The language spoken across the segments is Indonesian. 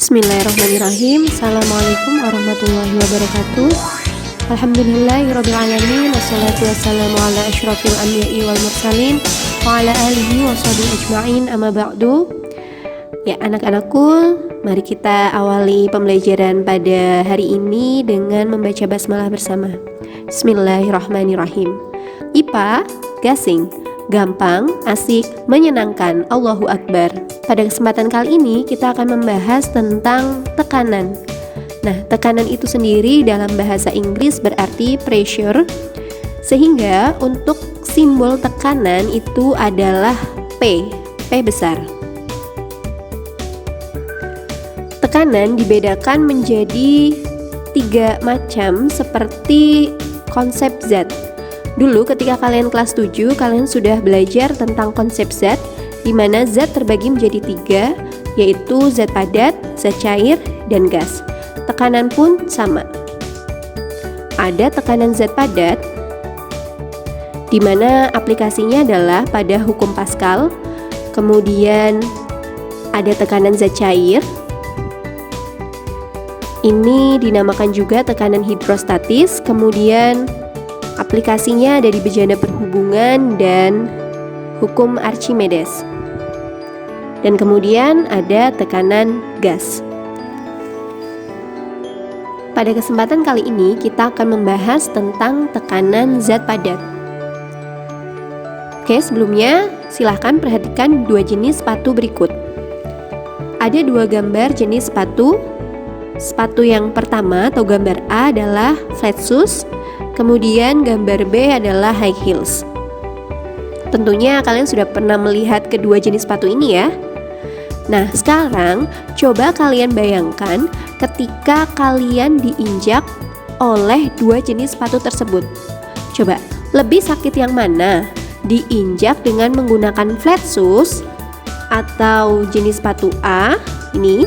Bismillahirrahmanirrahim. Assalamualaikum warahmatullahi wabarakatuh. Alhamdulillahirrabbilalamin. Wassalatu wassalamu ala asyrafil anbiya'i wal mursalin wa ala alihi wa sahbihi ajma'in, amma ba'du. Ya anak-anakku, mari kita awali pembelajaran pada hari ini dengan membaca basmalah bersama. Bismillahirrahmanirrahim. IPA, gasing, gampang, asik, menyenangkan. Allahu Akbar. Pada kesempatan kali ini kita akan membahas tentang tekanan. Nah, tekanan itu sendiri dalam bahasa Inggris berarti pressure. Sehingga untuk simbol tekanan itu adalah P besar. Tekanan dibedakan menjadi 3 macam seperti konsep Z. Dulu ketika kalian kelas 7, kalian sudah belajar tentang konsep Z, di mana zat terbagi menjadi 3, yaitu zat padat, zat cair, dan gas. Tekanan pun sama. Ada tekanan zat padat, di mana aplikasinya adalah pada hukum Pascal. Kemudian ada tekanan zat cair. Ini dinamakan juga tekanan hidrostatis. Kemudian aplikasinya ada di bejana perhubungan dan hukum Archimedes. Dan kemudian ada tekanan gas. Pada kesempatan kali ini kita akan membahas tentang tekanan zat padat. Oke, sebelumnya silahkan perhatikan 2 jenis sepatu berikut. Ada 2 gambar jenis sepatu. Sepatu yang pertama atau gambar A adalah flat shoes, kemudian gambar B adalah high heels. Tentunya kalian sudah pernah melihat kedua jenis sepatu ini ya. Nah, sekarang coba kalian bayangkan ketika kalian diinjak oleh 2 jenis sepatu tersebut. Coba, lebih sakit yang mana? Diinjak dengan menggunakan flat shoes atau jenis sepatu A ini,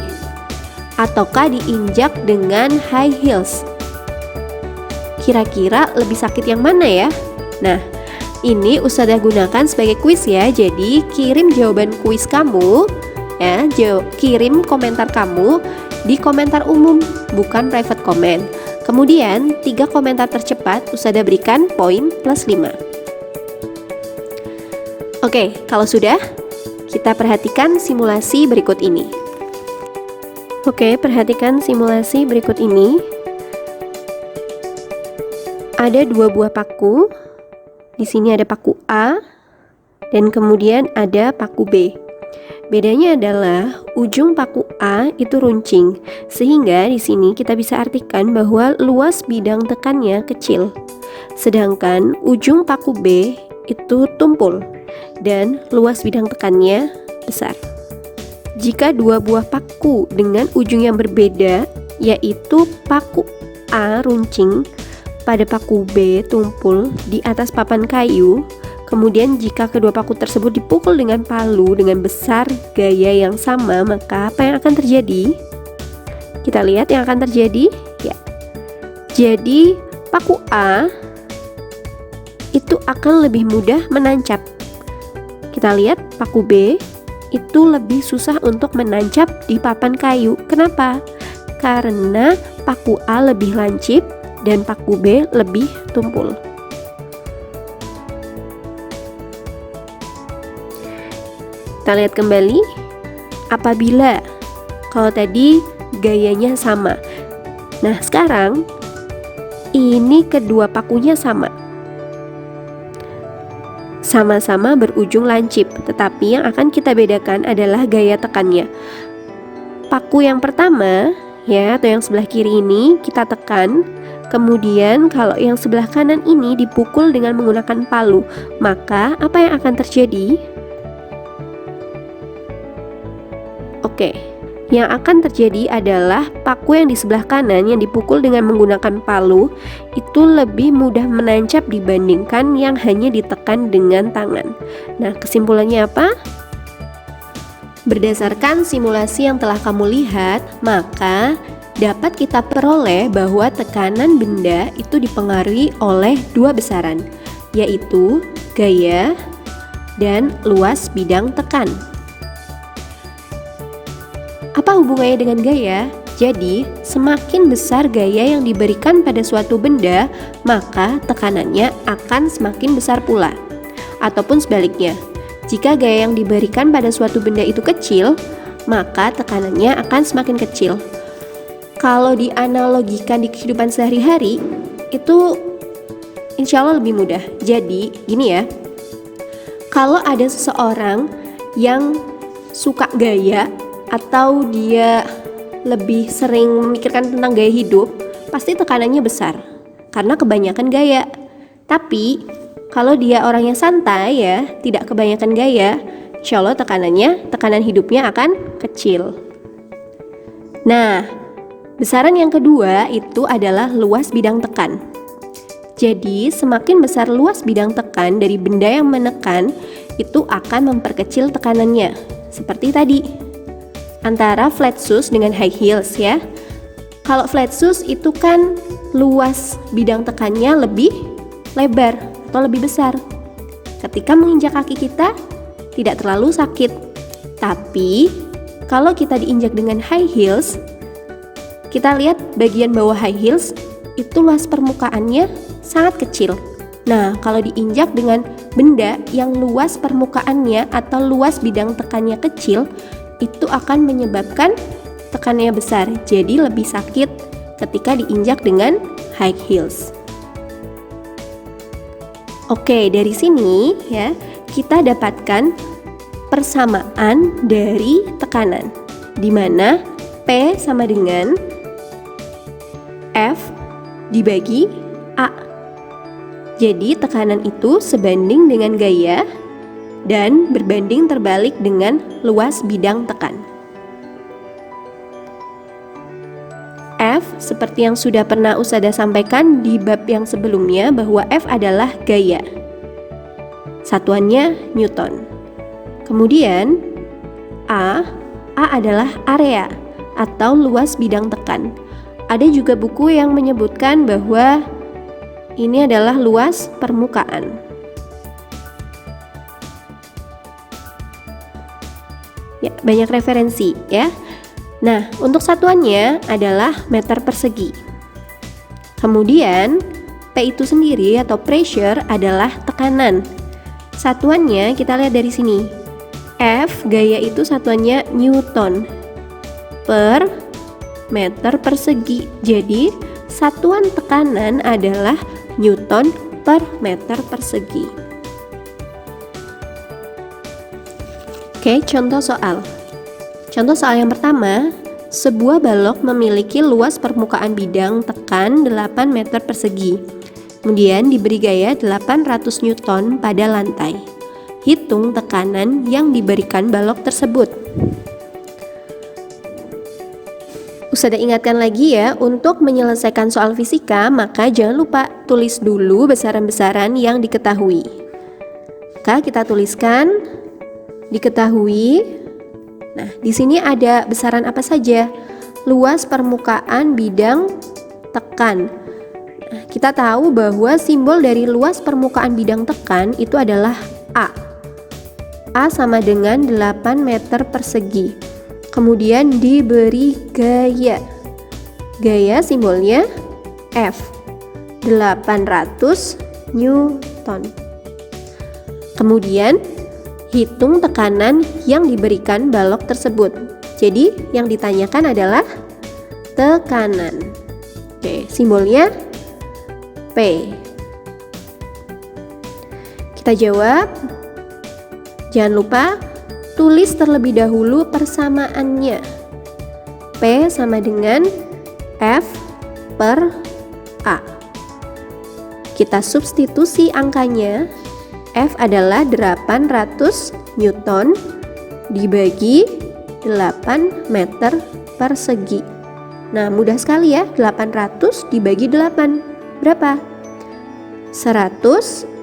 ataukah diinjak dengan high heels? Kira-kira lebih sakit yang mana ya? Nah, ini Ustazah gunakan sebagai kuis ya. Jadi kirim jawaban kuis kamu ya, kirim komentar kamu di komentar umum, bukan private comment. Kemudian 3 komentar tercepat Ustazah berikan poin plus 5. Oke, kalau sudah, kita perhatikan simulasi berikut ini. Oke, perhatikan simulasi berikut ini. Ada 2 buah paku. Di sini ada paku A dan kemudian ada paku B. Bedanya adalah ujung paku A itu runcing, sehingga di sini kita bisa artikan bahwa luas bidang tekannya kecil. Sedangkan ujung paku B itu tumpul dan luas bidang tekannya besar. Jika 2 buah paku dengan ujung yang berbeda, yaitu paku A runcing, pada paku B tumpul di atas papan kayu. Kemudian jika kedua paku tersebut dipukul dengan palu dengan besar gaya yang sama, maka apa yang akan terjadi? Kita lihat yang akan terjadi ya. Jadi paku A itu akan lebih mudah menancap. Kita lihat paku B itu lebih susah untuk menancap di papan kayu. Kenapa? Karena paku A lebih lancip dan paku B lebih tumpul. Kita lihat kembali. Apabila kalau tadi gayanya sama. Nah, sekarang ini kedua pakunya sama. Sama-sama berujung lancip, tetapi yang akan kita bedakan adalah gaya tekannya. Paku yang pertama ya, atau yang sebelah kiri ini kita tekan. Kemudian kalau yang sebelah kanan ini dipukul dengan menggunakan palu, maka apa yang akan terjadi? Oke, yang akan terjadi adalah paku yang di sebelah kanan yang dipukul dengan menggunakan palu itu lebih mudah menancap dibandingkan yang hanya ditekan dengan tangan. Nah, kesimpulannya apa? Berdasarkan simulasi yang telah kamu lihat, maka dapat kita peroleh bahwa tekanan benda itu dipengaruhi oleh 2 besaran, yaitu gaya dan luas bidang tekan. Apa hubungannya dengan gaya? Jadi, semakin besar gaya yang diberikan pada suatu benda, maka tekanannya akan semakin besar pula. Ataupun sebaliknya, jika gaya yang diberikan pada suatu benda itu kecil, maka tekanannya akan semakin kecil. Kalau dianalogikan di kehidupan sehari-hari, itu insya Allah lebih mudah. Jadi, gini ya, kalau ada seseorang yang suka gaya atau dia lebih sering memikirkan tentang gaya hidup, pasti tekanannya besar karena kebanyakan gaya. Tapi kalau dia orang yang santai ya, tidak kebanyakan gaya, insya Allah tekanan hidupnya akan kecil. Nah, besaran yang kedua itu adalah luas bidang tekan. Jadi semakin besar luas bidang tekan dari benda yang menekan, itu akan memperkecil tekanannya. Seperti tadi, antara flat shoes dengan high heels ya. Kalau flat shoes itu kan luas bidang tekannya lebih lebar atau lebih besar. Ketika menginjak kaki kita tidak terlalu sakit. Tapi kalau kita diinjak dengan high heels, kita lihat bagian bawah high heels itu luas permukaannya sangat kecil. Nah, kalau diinjak dengan benda yang luas permukaannya atau luas bidang tekannya kecil, itu akan menyebabkan tekanannya besar, jadi lebih sakit ketika diinjak dengan high heels. Oke, dari sini ya, kita dapatkan persamaan dari tekanan, di mana P sama dengan F dibagi A. Jadi tekanan itu sebanding dengan gaya dan berbanding terbalik dengan luas bidang tekan. F seperti yang sudah pernah Ustazah sampaikan di bab yang sebelumnya, bahwa F adalah gaya. Satuannya Newton. Kemudian A adalah area atau luas bidang tekan. Ada juga buku yang menyebutkan bahwa ini adalah luas permukaan. Ya, banyak referensi ya. Nah, untuk satuannya adalah meter persegi. Kemudian P itu sendiri atau pressure adalah tekanan. Satuannya kita lihat dari sini. F gaya itu satuannya Newton per meter persegi. Jadi satuan tekanan adalah Newton per meter persegi. Oke, contoh soal. Contoh soal yang pertama, sebuah balok memiliki luas permukaan bidang tekan 8 meter persegi. Kemudian diberi gaya 800 Newton pada lantai. Hitung tekanan yang diberikan balok tersebut. Ustazah ingatkan lagi ya, untuk menyelesaikan soal fisika, maka jangan lupa tulis dulu besaran-besaran yang diketahui. Maka kita tuliskan diketahui. Nah, di sini ada besaran apa saja? Luas permukaan bidang tekan. Nah, kita tahu bahwa simbol dari luas permukaan bidang tekan itu adalah A. A sama dengan 8 meter persegi. Kemudian diberi gaya. Gaya simbolnya F, 800 Newton. Kemudian hitung tekanan yang diberikan balok tersebut. Jadi yang ditanyakan adalah tekanan. Oke, simbolnya P. Kita jawab. Jangan lupa tulis terlebih dahulu persamaannya. P sama dengan F per A. Kita substitusi angkanya. F adalah 800 Newton dibagi 8 meter persegi. Nah, mudah sekali ya, 800 dibagi 8. Berapa? 100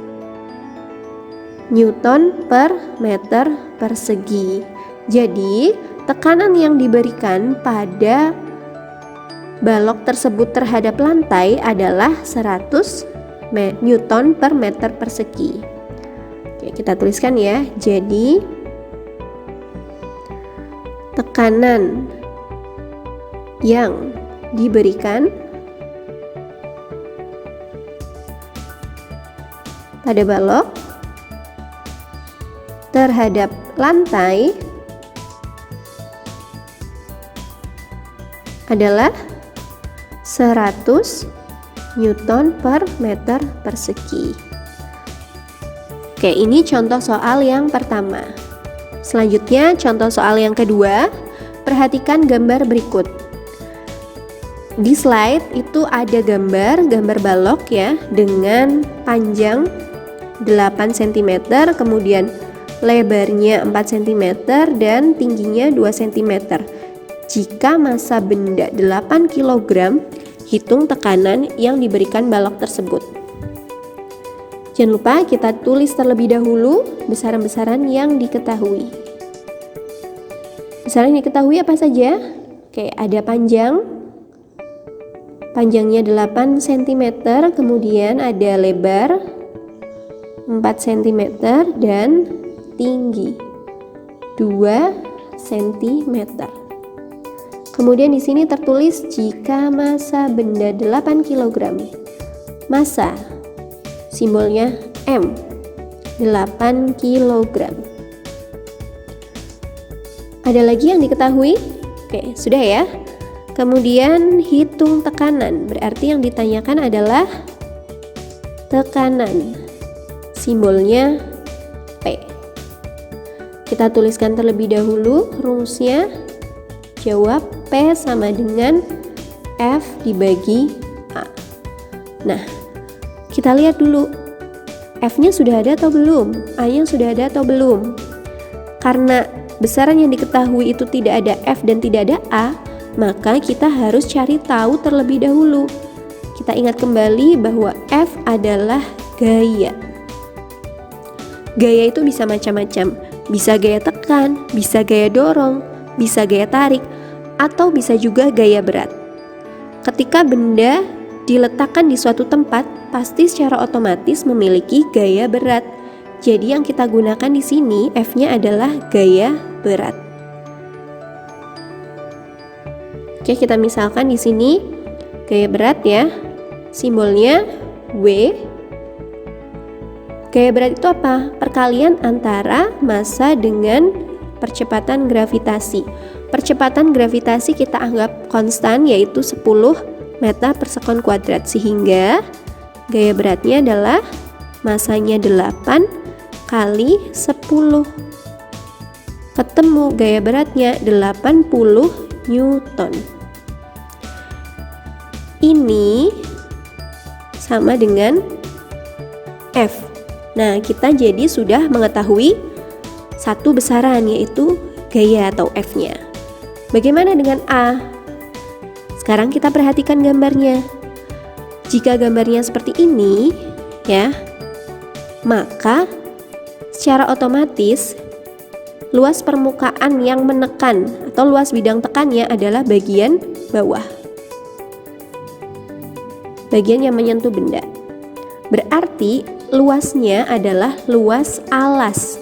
Newton per meter persegi. Jadi, tekanan yang diberikan pada balok tersebut terhadap lantai adalah 100 Newton per meter persegi. Oke, kita tuliskan ya. Jadi, tekanan yang diberikan pada balok terhadap lantai adalah 100 Newton per meter persegi. Oke, ini contoh soal yang pertama. Selanjutnya, contoh soal yang kedua. Perhatikan gambar berikut. Di slide itu ada gambar balok ya, dengan panjang 8 cm, kemudian lebarnya 4 cm dan tingginya 2 cm. Jika massa benda 8 kg, hitung tekanan yang diberikan balok tersebut. Jangan lupa kita tulis terlebih dahulu besaran-besaran yang diketahui. Besaran yang diketahui apa saja? Oke, ada panjangnya 8 cm, kemudian ada lebar 4 cm dan tinggi 2 cm. Kemudian di sini tertulis jika massa benda 8 kg. Massa simbolnya M, 8 kg. Ada lagi yang diketahui? Oke, sudah ya. Kemudian hitung tekanan, berarti yang ditanyakan adalah tekanan. Simbolnya P. Kita tuliskan terlebih dahulu rumusnya. Jawab P sama dengan F dibagi A. Nah, kita lihat dulu F-nya sudah ada atau belum? A-nya sudah ada atau belum? Karena besaran yang diketahui itu tidak ada F dan tidak ada A, maka kita harus cari tahu terlebih dahulu. Kita ingat kembali bahwa F adalah gaya. Gaya itu bisa macam-macam. Bisa gaya tekan, bisa gaya dorong, bisa gaya tarik, atau bisa juga gaya berat. Ketika benda diletakkan di suatu tempat, pasti secara otomatis memiliki gaya berat. Jadi yang kita gunakan di sini F-nya adalah gaya berat. Oke, kita misalkan di sini gaya berat ya. Simbolnya W. Gaya berat itu apa? Perkalian antara massa dengan percepatan gravitasi. Percepatan gravitasi kita anggap konstan, yaitu 10 meter per sekon kuadrat, sehingga gaya beratnya adalah massanya 8 kali 10. Ketemu gaya beratnya 80 Newton. Ini sama dengan F. Nah, kita jadi sudah mengetahui satu besaran, yaitu gaya atau F-nya. Bagaimana dengan A? Sekarang kita perhatikan gambarnya. Jika gambarnya seperti ini, ya, maka secara otomatis luas permukaan yang menekan atau luas bidang tekannya adalah bagian bawah. Bagian yang menyentuh benda. Berarti luasnya adalah luas alas.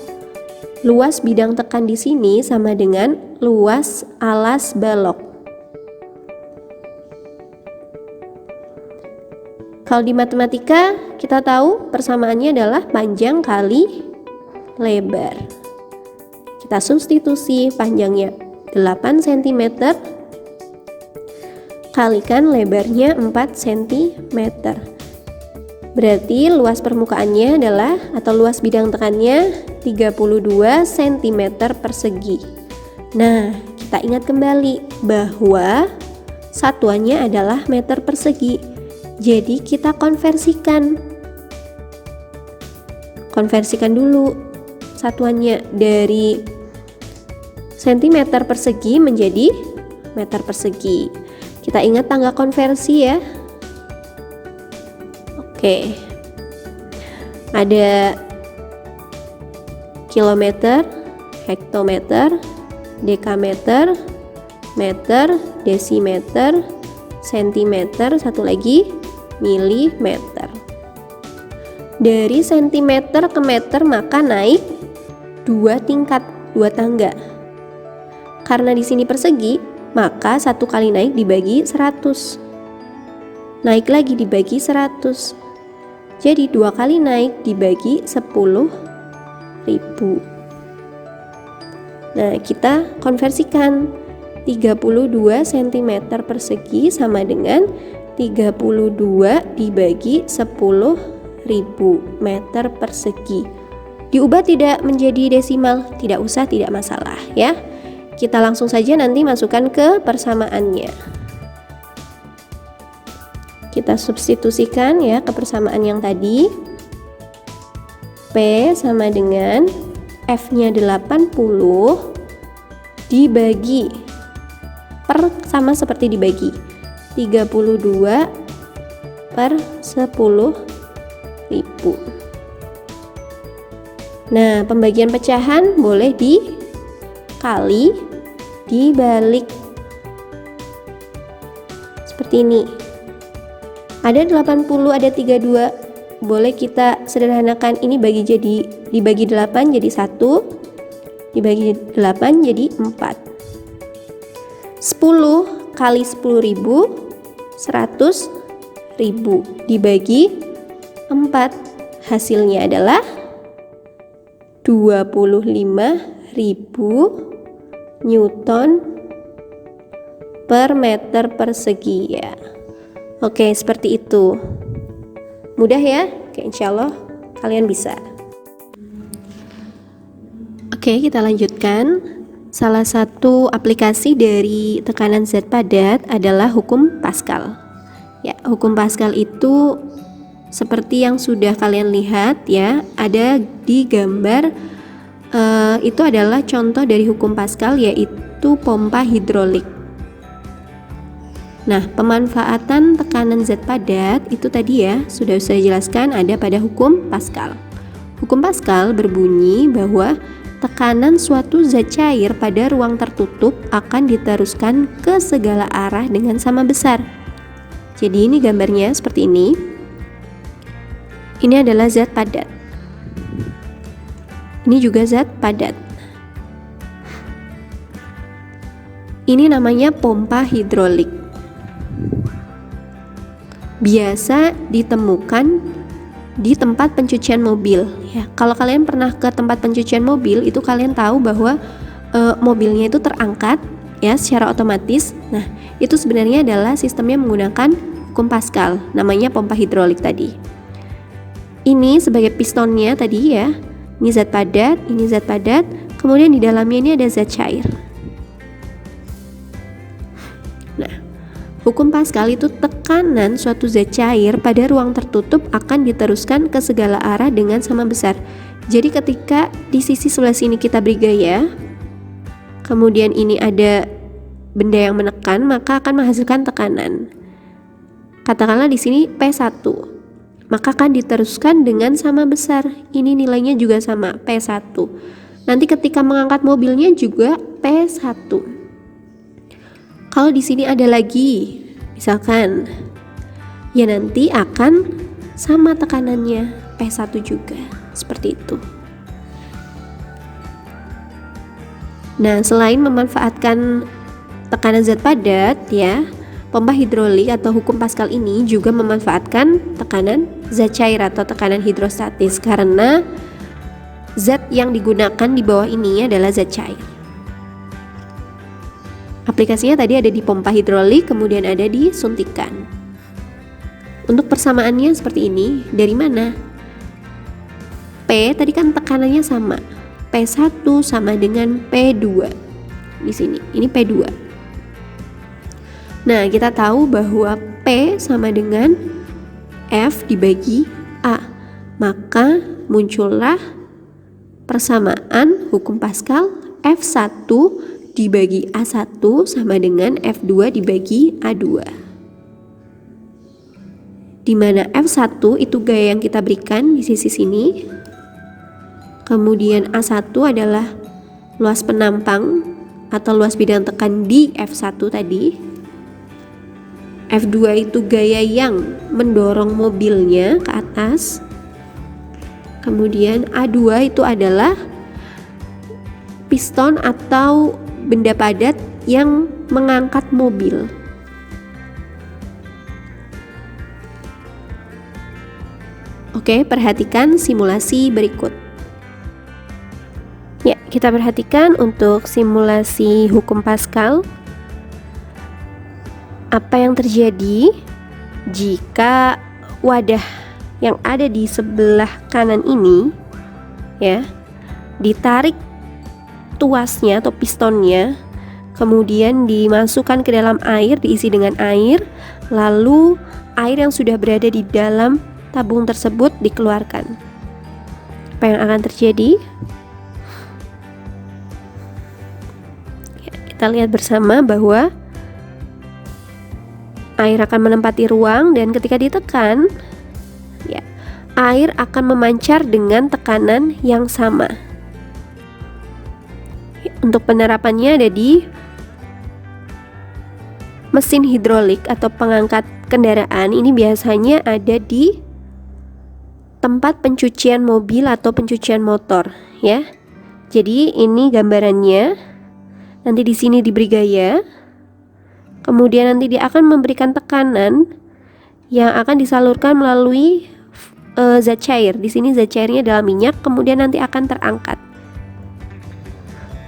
Luas bidang tekan di sini sama dengan luas alas balok. Kalau di matematika kita tahu persamaannya adalah panjang kali lebar. Kita substitusi panjangnya 8 cm kalikan lebarnya 4 cm. Berarti luas permukaannya adalah atau luas bidang tekannya 32 cm persegi. Nah, kita ingat kembali bahwa satuannya adalah meter persegi. Jadi kita konversikan dulu satuannya dari cm persegi menjadi meter persegi. Kita ingat tangga konversi ya. Oke. Ada kilometer, hektometer, dekameter, meter, desimeter, sentimeter, satu lagi milimeter. Dari sentimeter ke meter maka naik 2 tingkat, 2 tangga. Karena di sini persegi, maka 1 kali naik dibagi 100. Naik lagi dibagi 100. Jadi 2 kali naik dibagi 10.000. Nah, kita konversikan 32 cm persegi sama dengan 32 dibagi 10.000 meter persegi. Diubah tidak menjadi desimal, tidak usah, tidak masalah ya. Kita langsung saja nanti masukkan ke persamaannya. Kita substitusikan ya ke persamaan yang tadi. P sama dengan F-nya 80 dibagi per, sama seperti dibagi, 32 per 10.000. Nah, pembagian pecahan boleh dikali, dibalik seperti ini. Ada 80, ada 32. Boleh kita sederhanakan ini dibagi 8 jadi 1, dibagi 8 jadi 4. 10 kali 10.000, 100.000 dibagi 4. Hasilnya adalah 25.000 Newton per meter persegi ya. Oke, seperti itu. Mudah ya? Oke, insya Allah kalian bisa. Oke, kita lanjutkan. Salah satu aplikasi dari tekanan zat padat adalah hukum Pascal. Ya, hukum Pascal itu seperti yang sudah kalian lihat ya, ada di gambar. Itu adalah contoh dari hukum Pascal, yaitu pompa hidrolik. Nah, pemanfaatan tekanan zat padat itu tadi ya sudah saya jelaskan ada pada hukum Pascal. Hukum Pascal berbunyi bahwa tekanan suatu zat cair pada ruang tertutup akan diteruskan ke segala arah dengan sama besar. Jadi ini gambarnya seperti ini. Ini adalah zat padat. Ini juga zat padat. Ini namanya pompa hidrolik. Biasa ditemukan di tempat pencucian mobil ya. Kalau kalian pernah ke tempat pencucian mobil, itu kalian tahu bahwa mobilnya itu terangkat ya secara otomatis. Nah, itu sebenarnya adalah sistemnya menggunakan hukum Pascal, namanya pompa hidrolik tadi. Ini sebagai pistonnya tadi ya. Ini zat padat, ini zat padat, kemudian di dalamnya ini ada zat cair. Nah, hukum Pascal itu tekanan suatu zat cair pada ruang tertutup akan diteruskan ke segala arah dengan sama besar. Jadi ketika di sisi sebelah sini kita beri gaya, kemudian ini ada benda yang menekan, maka akan menghasilkan tekanan. Katakanlah di sini P1, maka akan diteruskan dengan sama besar. Ini nilainya juga sama, P1. Nanti ketika mengangkat mobilnya juga P1. Kalau di sini ada lagi, misalkan, ya nanti akan sama tekanannya, P1 juga, seperti itu. Nah, selain memanfaatkan tekanan zat padat, ya, pompa hidrolik atau hukum Pascal ini juga memanfaatkan tekanan zat cair atau tekanan hidrostatis karena zat yang digunakan di bawah ini adalah zat cair. Aplikasinya tadi ada di pompa hidrolik, kemudian ada di suntikan. Untuk persamaannya seperti ini, dari mana? P tadi kan tekanannya sama, P1 sama dengan P2. Di sini, ini P2. Nah, kita tahu bahwa P sama dengan F dibagi A. Maka muncullah persamaan hukum Pascal F1 dibagi A1 sama dengan F2 dibagi A2. Di mana F1 itu gaya yang kita berikan di sisi sini. Kemudian A1 adalah luas penampang atau luas bidang tekan di F1 tadi. F2 itu gaya yang mendorong mobilnya ke atas. Kemudian A2 itu adalah piston atau benda padat yang mengangkat mobil. Oke, perhatikan simulasi berikut. Ya, kita perhatikan untuk simulasi hukum Pascal. Apa yang terjadi jika wadah yang ada di sebelah kanan ini ya ditarik tuasnya atau pistonnya, kemudian dimasukkan ke dalam air, diisi dengan air, lalu air yang sudah berada di dalam tabung tersebut dikeluarkan. Apa yang akan terjadi? Ya, kita lihat bersama bahwa air akan menempati ruang, dan ketika ditekan, ya, air akan memancar dengan tekanan yang sama. Untuk penerapannya ada di mesin hidrolik atau pengangkat kendaraan. Ini biasanya ada di tempat pencucian mobil atau pencucian motor, ya. Jadi ini gambarannya. Nanti di sini diberi gaya. Kemudian nanti dia akan memberikan tekanan yang akan disalurkan melalui zat cair. Di sini zat cairnya adalah minyak, kemudian nanti akan terangkat.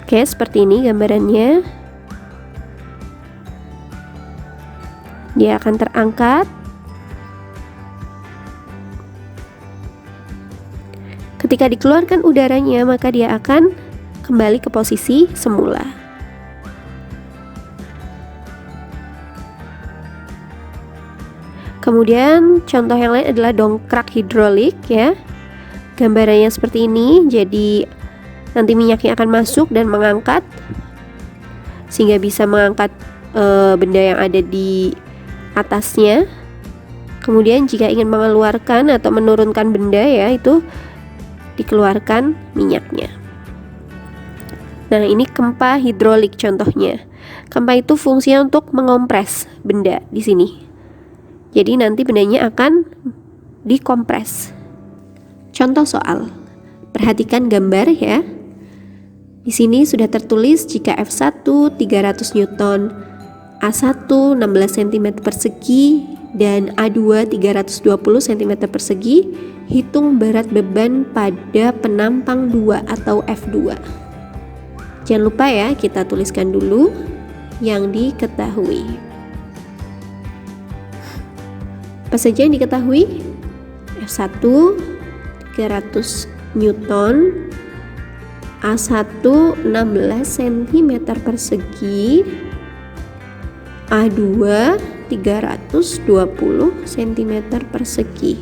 Oke, seperti ini gambarannya. Dia akan terangkat. Ketika dikeluarkan udaranya, maka dia akan kembali ke posisi semula. Kemudian contoh yang lain adalah dongkrak hidrolik, ya. Gambarannya seperti ini. Jadi nanti minyaknya akan masuk dan mengangkat, sehingga bisa mengangkat benda yang ada di atasnya. Kemudian jika ingin mengeluarkan atau menurunkan benda, ya, itu dikeluarkan minyaknya. Nah, ini kempa hidrolik contohnya. Kempa itu fungsinya untuk mengompres benda di sini. Jadi nanti bendanya akan dikompres. Contoh soal. Perhatikan gambar, ya. Di sini sudah tertulis jika F1 300 Newton, A1 16 cm persegi, dan A2 320 cm persegi. Hitung berat beban pada penampang 2 atau F2. Jangan lupa, ya, kita tuliskan dulu yang diketahui. Apa saja yang diketahui? F1 300 Newton, A1 16 cm persegi, A2 320 cm persegi.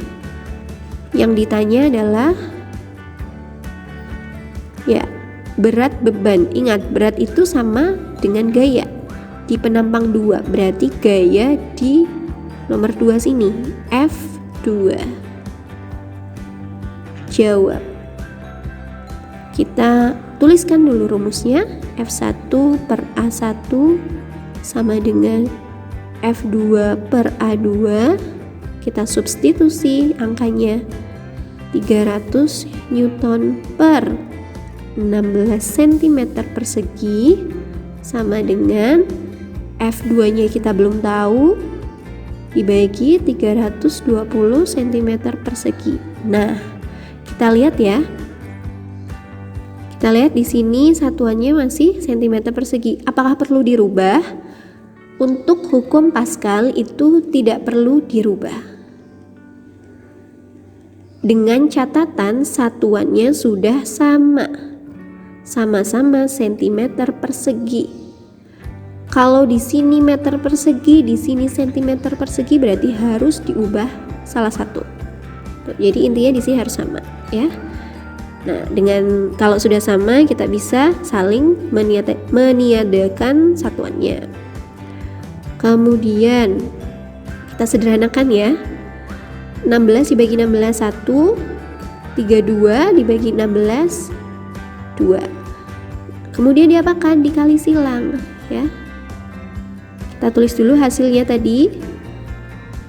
Yang ditanya adalah, ya, berat beban. Ingat, berat itu sama dengan gaya di penampang 2, berarti gaya di nomor 2 sini, F2. Jawab. Kita tuliskan dulu rumusnya. F1 per A1 sama dengan F2 per A2. Kita substitusi angkanya 300 Newton per 16 cm persegi sama dengan F2 nya kita belum tahu, dibagi 320 cm persegi. Nah, kita lihat, ya. Kita lihat di sini satuannya masih cm persegi. Apakah perlu dirubah? Untuk hukum Pascal itu tidak perlu dirubah. Dengan catatan satuannya sudah sama-sama cm persegi. Kalau di sini meter persegi, di sini cm persegi, berarti harus diubah salah satu. Jadi intinya di sini harus sama, ya. Nah, kalau sudah sama, kita bisa saling meniadakan satuannya. Kemudian kita sederhanakan, ya. 16 dibagi 16 1, 32 dibagi 16 2. Kemudian diapakan? Dikali silang, ya. Kita tulis dulu hasilnya tadi.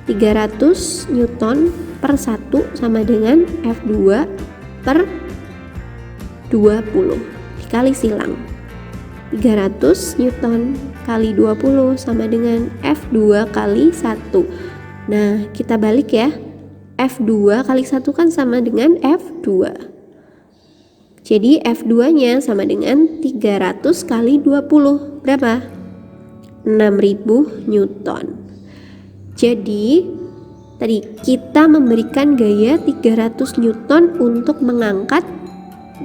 300 Newton per 1 sama dengan F2 per 20. Dikali silang. 300 Newton kali 20 sama dengan F2 kali 1. Nah, kita balik ya. F2 kali 1 kan sama dengan F2. Jadi F2-nya sama dengan 300 kali 20. Berapa? 6000 Newton. Jadi tadi kita memberikan gaya 300 Newton untuk mengangkat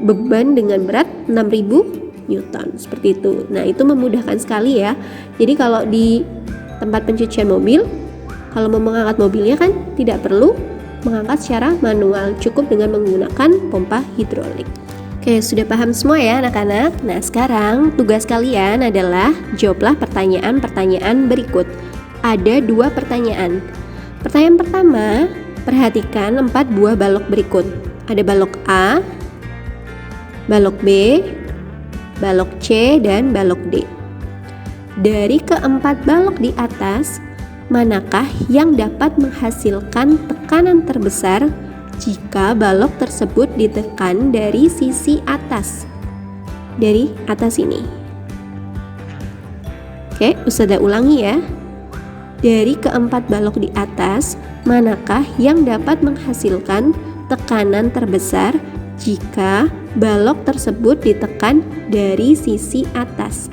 beban dengan berat 6000 Newton, seperti itu. Nah, itu memudahkan sekali ya. Jadi kalau di tempat pencucian mobil, kalau mau mengangkat mobilnya kan tidak perlu mengangkat secara manual, cukup dengan menggunakan pompa hidrolik. Oke, sudah paham semua ya anak-anak? Nah, sekarang tugas kalian adalah jawablah pertanyaan-pertanyaan berikut. Ada 2 pertanyaan. Pertanyaan pertama, perhatikan 4 buah balok berikut. Ada balok A, balok B, balok C, dan balok D. Dari keempat balok di atas, manakah yang dapat menghasilkan tekanan terbesar jika balok tersebut ditekan dari sisi atas? Dari atas ini. Oke, Ustazah ulangi ya. Dari keempat balok di atas, manakah yang dapat menghasilkan tekanan terbesar jika balok tersebut ditekan dari sisi atas?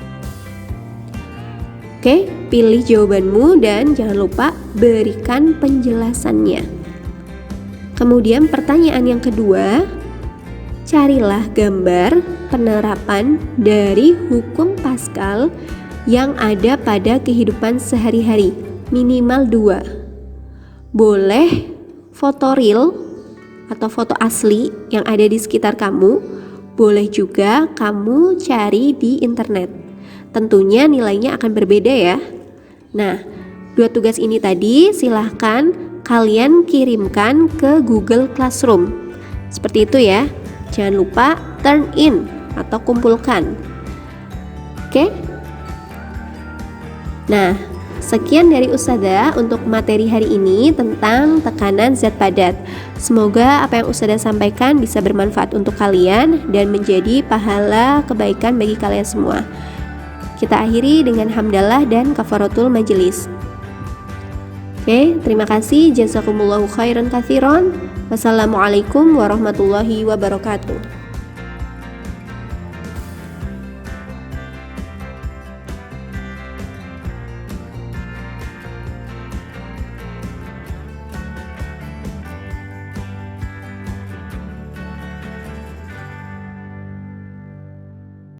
Oke, pilih jawabanmu dan jangan lupa berikan penjelasannya. Kemudian pertanyaan yang kedua, carilah gambar penerapan dari hukum Pascal yang ada pada kehidupan sehari-hari, minimal 2. Boleh foto real atau foto asli yang ada di sekitar kamu, boleh juga kamu cari di internet. Tentunya nilainya akan berbeda ya. Nah, 2 tugas ini tadi silahkan kalian kirimkan ke Google Classroom. Seperti itu ya. Jangan lupa turn in atau kumpulkan. Oke? Nah, sekian dari Ustazah untuk materi hari ini tentang tekanan zat padat. Semoga apa yang Ustazah sampaikan bisa bermanfaat untuk kalian dan menjadi pahala kebaikan bagi kalian semua. Kita akhiri dengan hamdalah dan kafaratul majelis. Oke, terima kasih. Jazakumullahu khairan katsiran. Wassalamualaikum warahmatullahi wabarakatuh.